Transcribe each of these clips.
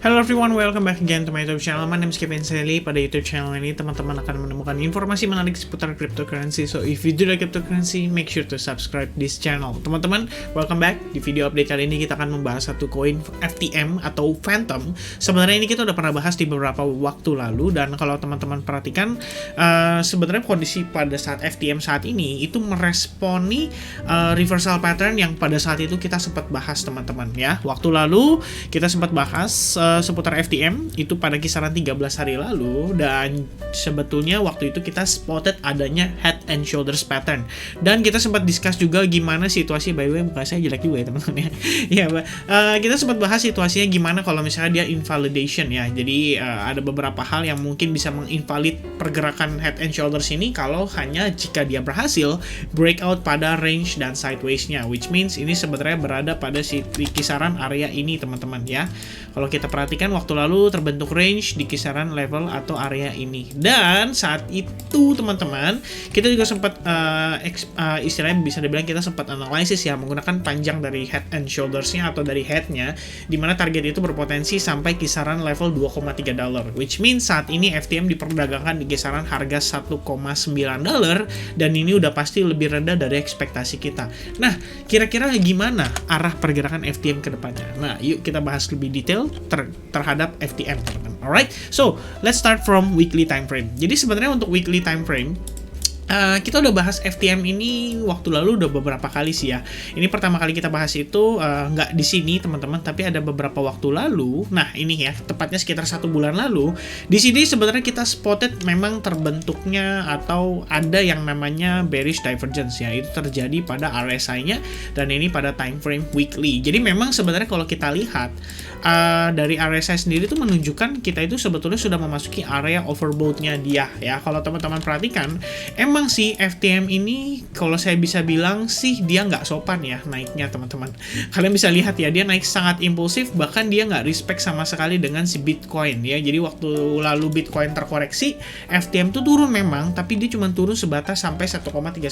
Hello everyone, welcome back again to my YouTube channel. My name is Kevin Sally. Pada YouTube channel ini, teman-teman akan menemukan informasi menarik seputar cryptocurrency. So, if you do like cryptocurrency, make sure to subscribe this channel. Teman-teman, welcome back. Di video update kali ini kita akan membahas satu koin FTM atau Phantom. Sebenarnya ini kita udah pernah bahas di beberapa waktu lalu, dan kalau teman-teman perhatikan, sebenarnya kondisi pada saat FTM saat ini itu meresponi reversal pattern yang pada saat itu kita sempat bahas, teman-teman ya. Waktu lalu kita sempat bahas seputar FTM itu pada kisaran 13 hari lalu, dan sebetulnya waktu itu kita spotted adanya head and shoulders pattern, dan kita sempat discuss juga gimana situasi. By the way, muka saya jelek juga ya teman-teman ya. Kita sempat bahas situasinya gimana kalau misalnya dia invalidation ya. Jadi ada beberapa hal yang mungkin bisa menginvalid pergerakan head and shoulders ini kalau hanya jika dia berhasil breakout pada range dan sideways-nya, which means ini sebenarnya berada pada di kisaran area ini, teman-teman ya. Kalau kita perhatikan waktu lalu terbentuk range di kisaran level atau area ini, dan saat itu teman-teman kita juga sempat istilahnya bisa dibilang kita sempat analisis ya menggunakan panjang dari head and shoulders-nya atau dari head-nya, dimana target itu berpotensi sampai kisaran level $2,3, which means saat ini FTM diperdagangkan di kisaran harga $1,9, dan ini udah pasti lebih rendah dari ekspektasi kita. Nah, kira-kira gimana arah pergerakan FTM ke depannya? Nah, yuk kita bahas lebih detail terhadap FTM, teman-teman. Alright, so let's start from weekly time frame. Jadi sebenarnya untuk weekly time frame kita udah bahas FTM ini waktu lalu udah beberapa kali sih ya. Ini pertama kali kita bahas itu nggak di sini teman-teman, tapi ada beberapa waktu lalu. Nah ini ya, tepatnya sekitar 1 bulan lalu. Di sini sebenarnya kita spotted memang terbentuknya atau ada yang namanya bearish divergence ya. Itu terjadi pada RSI-nya, dan ini pada time frame weekly. Jadi memang sebenarnya kalau kita lihat dari RSI sendiri itu menunjukkan kita itu sebetulnya sudah memasuki area overbought-nya dia ya. Kalau teman-teman perhatikan, emang sih FTM ini kalau saya bisa bilang sih dia nggak sopan ya naiknya, teman-teman. Kalian bisa lihat ya, dia naik sangat impulsif, bahkan dia nggak respect sama sekali dengan si Bitcoin ya. Jadi waktu lalu Bitcoin terkoreksi, FTM tuh turun memang, tapi dia cuma turun sebatas sampai $1,39,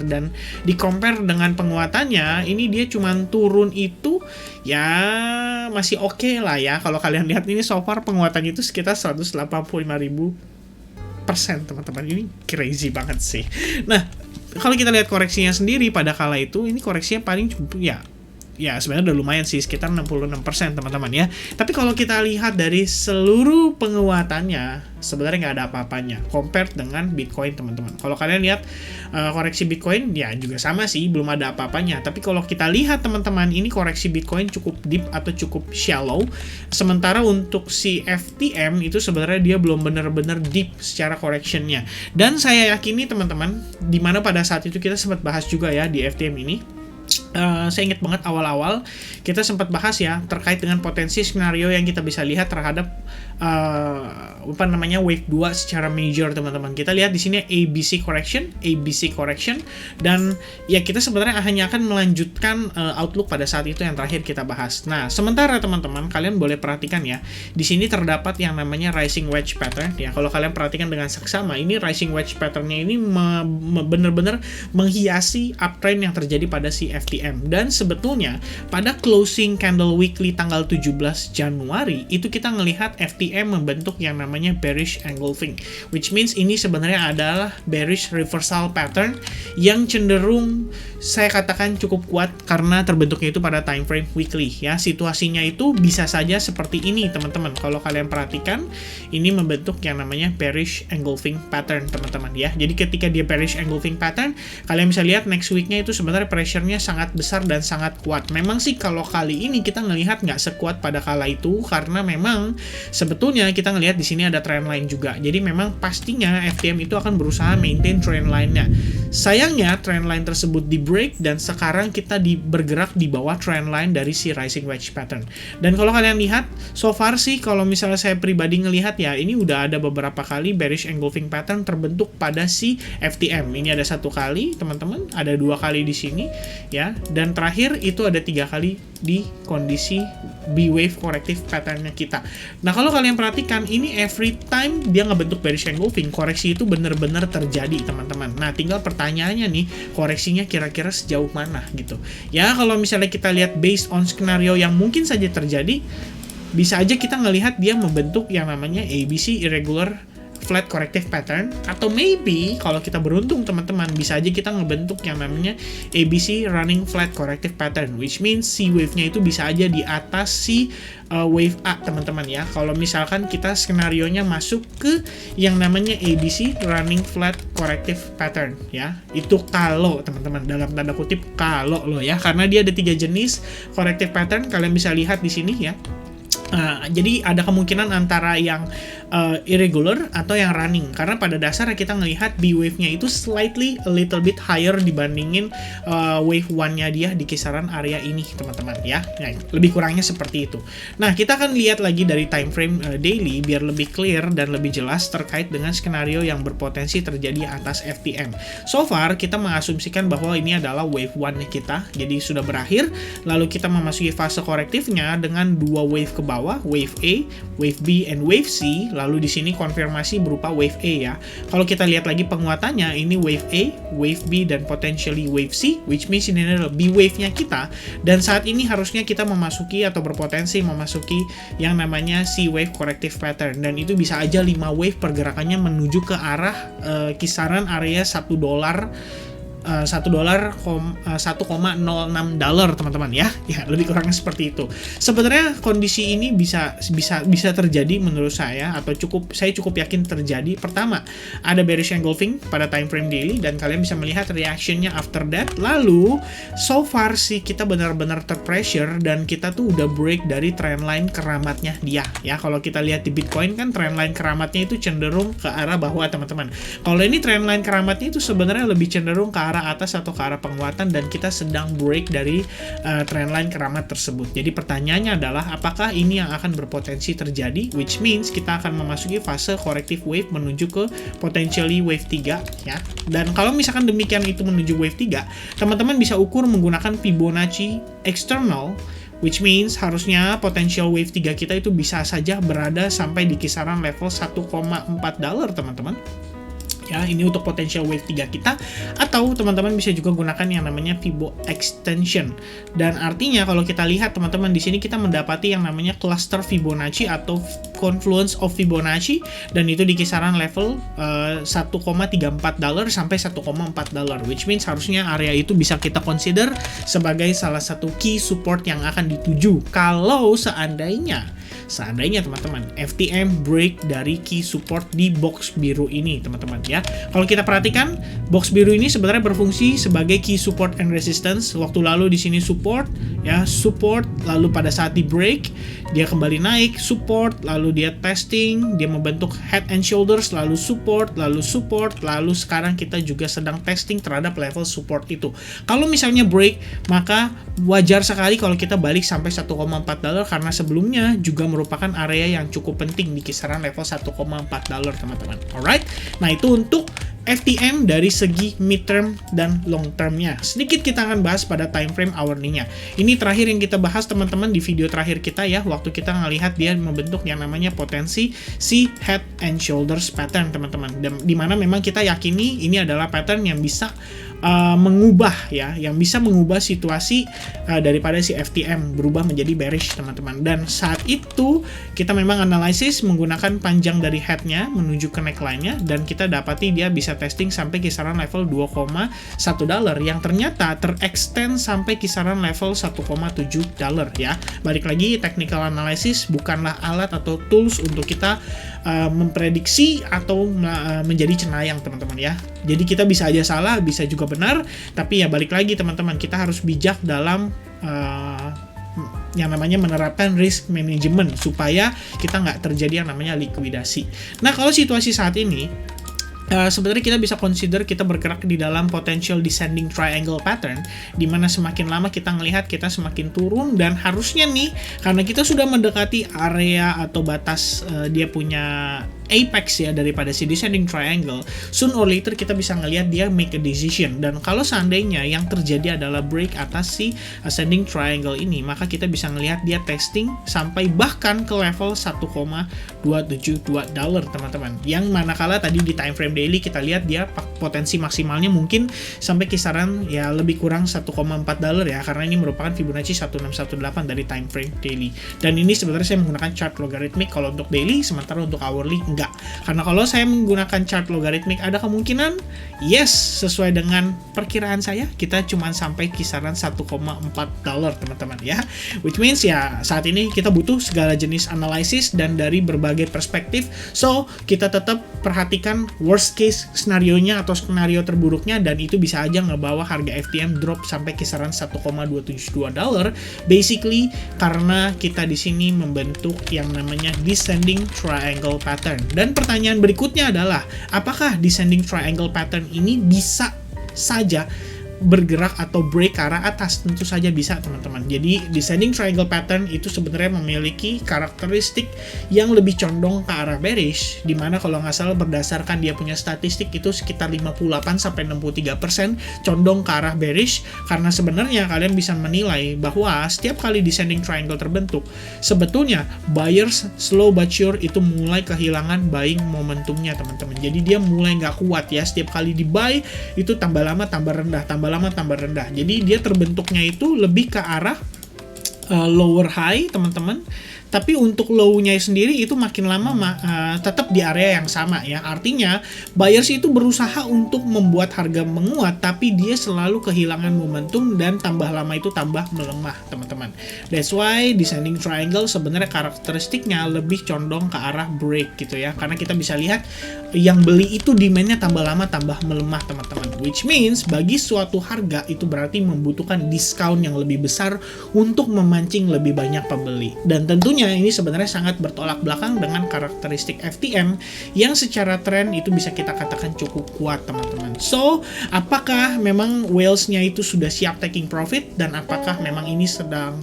dan di compare dengan penguatannya, ini dia cuma turun itu ya masih oke lah ya. Kalau kalian lihat ini so far penguatannya itu sekitar 185.000%, teman-teman. Ini crazy banget sih. Nah, kalau kita lihat koreksinya sendiri pada kala itu, ini koreksinya paling ya sebenarnya udah lumayan sih, sekitar 66%, teman-teman ya. Tapi kalau kita lihat dari seluruh penguatannya, sebenarnya nggak ada apa-apanya compare dengan Bitcoin, teman-teman. Kalau kalian lihat koreksi Bitcoin ya juga sama sih, belum ada apa-apanya. Tapi kalau kita lihat teman-teman, ini koreksi Bitcoin cukup deep atau cukup shallow. Sementara untuk si FTM itu sebenarnya dia belum benar-benar deep secara correctionnya. Dan saya yakini teman-teman, dimana pada saat itu kita sempat bahas juga ya di FTM ini. Saya ingat banget awal-awal kita sempat bahas ya terkait dengan potensi skenario yang kita bisa lihat terhadap wave 2 secara major, teman-teman. Kita lihat di sini ABC correction, dan ya kita sebenarnya hanya akan melanjutkan outlook pada saat itu yang terakhir kita bahas. Nah, sementara teman-teman kalian boleh perhatikan ya, di sini terdapat yang namanya rising wedge pattern ya. Kalau kalian perhatikan dengan seksama, ini rising wedge patternnya ini benar-benar menghiasi uptrend yang terjadi pada si FTM. Dan sebetulnya pada closing candle weekly tanggal 17 Januari itu kita ngelihat FTM membentuk yang namanya bearish engulfing, which means ini sebenarnya adalah bearish reversal pattern yang cenderung saya katakan cukup kuat karena terbentuknya itu pada time frame weekly ya. Situasinya itu bisa saja seperti ini, teman-teman. Kalau kalian perhatikan, ini membentuk yang namanya bearish engulfing pattern, teman-teman ya. Jadi ketika dia bearish engulfing pattern, kalian bisa lihat next week-nya itu sebenarnya pressure-nya sangat besar dan sangat kuat. Memang sih kalau kali ini kita ngelihat nggak sekuat pada kala itu, karena memang sebetulnya kita ngelihat di sini ada trend line juga. Jadi memang pastinya FTM itu akan berusaha maintain trend line-nya. Sayangnya trend line tersebut di break, dan sekarang kita bergerak di bawah trend line dari si rising wedge pattern. Dan kalau kalian lihat so far sih, kalau misalnya saya pribadi ngelihat ya, ini udah ada beberapa kali bearish engulfing pattern terbentuk pada si FTM. Ini ada 1 kali, teman-teman, ada 2 kali di sini ya, dan terakhir itu ada 3 kali di kondisi B-wave corrective pattern-nya kita. Nah, kalau kalian perhatikan, ini every time dia ngebentuk bearish engulfing, koreksi itu benar-benar terjadi, teman-teman. Nah, tinggal pertanyaannya nih, koreksinya kira-kira sejauh mana gitu. Ya, kalau misalnya kita lihat based on skenario yang mungkin saja terjadi, bisa aja kita ngelihat dia membentuk yang namanya ABC irregular flat corrective pattern, atau maybe kalau kita beruntung teman-teman bisa aja kita ngebentuk yang namanya ABC running flat corrective pattern, which means si wave-nya itu bisa aja di atas si wave A teman-teman ya. Kalau misalkan kita skenarionya masuk ke yang namanya ABC running flat corrective pattern ya, itu kalau teman-teman dalam tanda kutip kalau loh ya, karena dia ada 3 jenis corrective pattern, kalian bisa lihat di sini ya. Jadi ada kemungkinan antara yang irregular atau yang running, karena pada dasarnya kita ngelihat B wave-nya itu slightly a little bit higher dibandingin wave 1-nya dia di kisaran area ini teman-teman ya. Nah, lebih kurangnya seperti itu. Nah, kita akan lihat lagi dari time frame daily biar lebih clear dan lebih jelas terkait dengan skenario yang berpotensi terjadi atas FTM. So far kita mengasumsikan bahwa ini adalah wave 1 kita, jadi sudah berakhir, lalu kita memasuki fase korektifnya dengan 2 wave ke bawah, wave A, wave B, and wave C. Lalu di sini konfirmasi berupa wave A ya. Kalau kita lihat lagi penguatannya, ini wave A, wave B, dan potentially wave C, which means ini adalah B wave-nya kita. Dan saat ini harusnya kita memasuki atau berpotensi memasuki yang namanya C wave corrective pattern. Dan itu bisa aja 5 wave pergerakannya menuju ke arah kisaran area $1 $1,06 teman-teman ya. Ya, lebih kurangnya seperti itu. Sebenarnya kondisi ini bisa terjadi menurut saya, atau saya cukup yakin terjadi. Pertama, ada bearish engulfing pada time frame daily dan kalian bisa melihat reactionnya after that. Lalu so far sih kita benar-benar terpressure dan kita tuh udah break dari trendline keramatnya dia ya. Kalau kita lihat di Bitcoin kan trendline keramatnya itu cenderung ke arah bawah teman-teman. Kalau ini trendline keramatnya itu sebenarnya lebih cenderung ke arah atas atau ke arah penguatan, dan kita sedang break dari trendline keramat tersebut. Jadi pertanyaannya adalah apakah ini yang akan berpotensi terjadi, which means kita akan memasuki fase corrective wave menuju ke potentially wave 3 ya. Dan kalau misalkan demikian itu menuju wave 3, teman-teman bisa ukur menggunakan Fibonacci external, which means harusnya potential wave 3 kita itu bisa saja berada sampai di kisaran level $1,4 teman-teman. Ya, ini untuk potential wave 3 kita, atau teman-teman bisa juga gunakan yang namanya Fibo extension. Dan artinya kalau kita lihat teman-teman di sini kita mendapati yang namanya cluster Fibonacci atau confluence of Fibonacci, dan itu di kisaran level $1,34 sampai $1,4, which means harusnya area itu bisa kita consider sebagai salah satu key support yang akan dituju kalau seandainya teman-teman FTM break dari key support di box biru ini teman-teman ya. Kalau kita perhatikan box biru ini sebenarnya berfungsi sebagai key support and resistance. Waktu lalu di sini support ya, support, lalu pada saat di break dia kembali naik, support, lalu dia testing, dia membentuk head and shoulders, lalu support, lalu sekarang kita juga sedang testing terhadap level support itu. Kalau misalnya break, maka wajar sekali kalau kita balik sampai $1,4 karena sebelumnya juga merupakan area yang cukup penting di kisaran level $1,4 teman-teman. Alright, nah itu untuk FTM dari segi midterm dan long termnya. Sedikit kita akan bahas pada time frame hourly-nya. Ini terakhir yang kita bahas teman-teman di video terakhir kita ya, waktu kita ngelihat dia membentuk yang namanya potensi si head and shoulders pattern teman-teman. Dan dimana memang kita yakini ini adalah pattern yang bisa mengubah ya, yang bisa mengubah situasi daripada si FTM berubah menjadi bearish teman-teman. Dan saat itu kita memang analisis menggunakan panjang dari head-nya menuju ke neckline-nya, dan kita dapati dia bisa testing sampai kisaran level $2,1 yang ternyata terextend sampai kisaran level $1,7 ya. Balik lagi, technical analysis bukanlah alat atau tools untuk kita memprediksi atau menjadi cenayang teman-teman ya. Jadi kita bisa aja salah, bisa juga benar, tapi ya balik lagi teman-teman, kita harus bijak dalam yang namanya menerapkan risk management supaya kita nggak terjadi yang namanya likuidasi. Nah, kalau situasi saat ini sebenarnya kita bisa consider kita bergerak di dalam potential descending triangle pattern, dimana semakin lama kita ngelihat kita semakin turun, dan harusnya nih karena kita sudah mendekati area atau batas dia punya apex ya daripada si descending triangle, soon or later kita bisa ngelihat dia make a decision. Dan kalau seandainya yang terjadi adalah break atas si ascending triangle ini, maka kita bisa ngelihat dia testing sampai bahkan ke level 1,272 dolar teman-teman. Yang manakala tadi di time frame daily kita lihat dia potensi maksimalnya mungkin sampai kisaran ya lebih kurang 1,4 dolar ya, karena ini merupakan Fibonacci 1618 dari time frame daily. Dan ini sebenarnya saya menggunakan chart logarithmic kalau untuk daily, sementara untuk hourly enggak. Karena kalau saya menggunakan chart logarithmic ada kemungkinan yes, sesuai dengan perkiraan saya kita cuma sampai kisaran 1,4 dolar teman-teman ya. Which means ya saat ini kita butuh segala jenis analisis dan dari berbagai perspektif. So, kita tetap perhatikan worst case scenario-nya atau skenario terburuknya, dan itu bisa aja ngebawa harga FTM drop sampai kisaran 1,272 dolar. Basically karena kita di sini membentuk yang namanya descending triangle pattern. Dan pertanyaan berikutnya adalah, apakah descending triangle pattern ini bisa saja bergerak atau break ke arah atas? Tentu saja bisa teman-teman. Jadi descending triangle pattern itu sebenarnya memiliki karakteristik yang lebih condong ke arah bearish, dimana kalau nggak salah berdasarkan dia punya statistik itu sekitar 58-63% condong ke arah bearish. Karena sebenarnya kalian bisa menilai bahwa setiap kali descending triangle terbentuk, sebetulnya buyers slow but sure itu mulai kehilangan buying momentumnya teman-teman. Jadi dia mulai nggak kuat ya, setiap kali di buy itu tambah lama tambah rendah, tambah lama tambah rendah. Jadi dia terbentuknya itu lebih ke arah lower high teman-teman. Tapi untuk low-nya sendiri itu makin lama tetap di area yang sama ya. Artinya buyers itu berusaha untuk membuat harga menguat, tapi dia selalu kehilangan momentum dan tambah lama itu tambah melemah teman-teman. That's why descending triangle sebenarnya karakteristiknya lebih condong ke arah break gitu ya. Karena kita bisa lihat yang beli itu demand-nya tambah lama tambah melemah teman-teman. Which means bagi suatu harga itu berarti membutuhkan diskon yang lebih besar untuk memancing lebih banyak pembeli. Dan tentunya ini sebenarnya sangat bertolak belakang dengan karakteristik FTM yang secara tren itu bisa kita katakan cukup kuat teman-teman. So, apakah memang whales-nya itu sudah siap taking profit, dan apakah memang ini sedang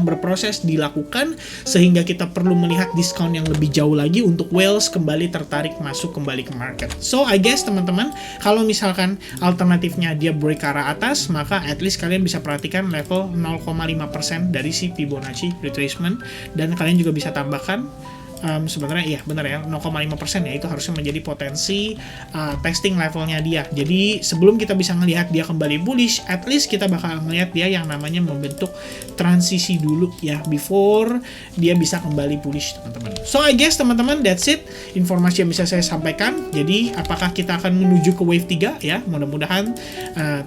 berproses dilakukan sehingga kita perlu melihat diskon yang lebih jauh lagi untuk whales kembali tertarik masuk kembali ke market. So, I guess teman-teman, kalau misalkan alternatifnya dia break ke arah atas, maka at least kalian bisa perhatikan level 0,5% dari si Fibonacci retracement. Dan kalian juga bisa tambahkan sebenarnya iya benar ya 0,5% ya, itu harusnya menjadi potensi testing levelnya dia. Jadi sebelum kita bisa ngelihat dia kembali bullish, at least kita bakal ngelihat dia yang namanya membentuk transisi dulu ya, before dia bisa kembali bullish teman-teman. So I guess teman-teman that's it informasi yang bisa saya sampaikan. Jadi apakah kita akan menuju ke wave 3 ya, mudah-mudahan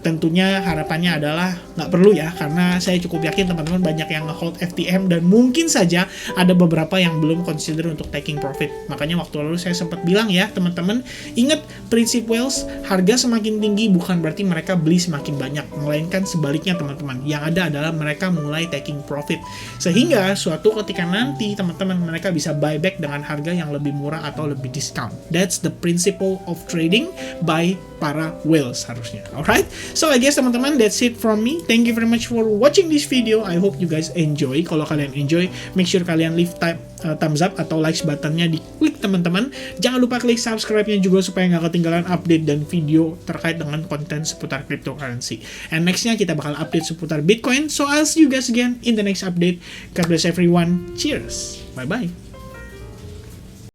tentunya harapannya adalah nggak perlu ya, karena saya cukup yakin teman-teman banyak yang nge-hold FTM dan mungkin saja ada beberapa yang belum consider untuk taking profit. Makanya waktu lalu saya sempat bilang ya teman-teman, ingat prinsip whales, harga semakin tinggi bukan berarti mereka beli semakin banyak, melainkan sebaliknya teman-teman. Yang ada adalah mereka mulai taking profit, sehingga suatu ketika nanti teman-teman mereka bisa buyback dengan harga yang lebih murah atau lebih discount. That's the principle of trading by para whales harusnya. Alright, so I guess teman-teman that's it from me. Thank you very much for watching this video. I hope you guys enjoy. Kalau kalian enjoy, make sure kalian leave thumbs up atau likes buttonnya diklik teman-teman. Jangan lupa klik subscribe-nya juga supaya nggak ketinggalan update dan video terkait dengan konten seputar cryptocurrency. And nextnya kita bakal update seputar Bitcoin. So I'll see you guys again in the next update. God bless everyone. Cheers. Bye-bye.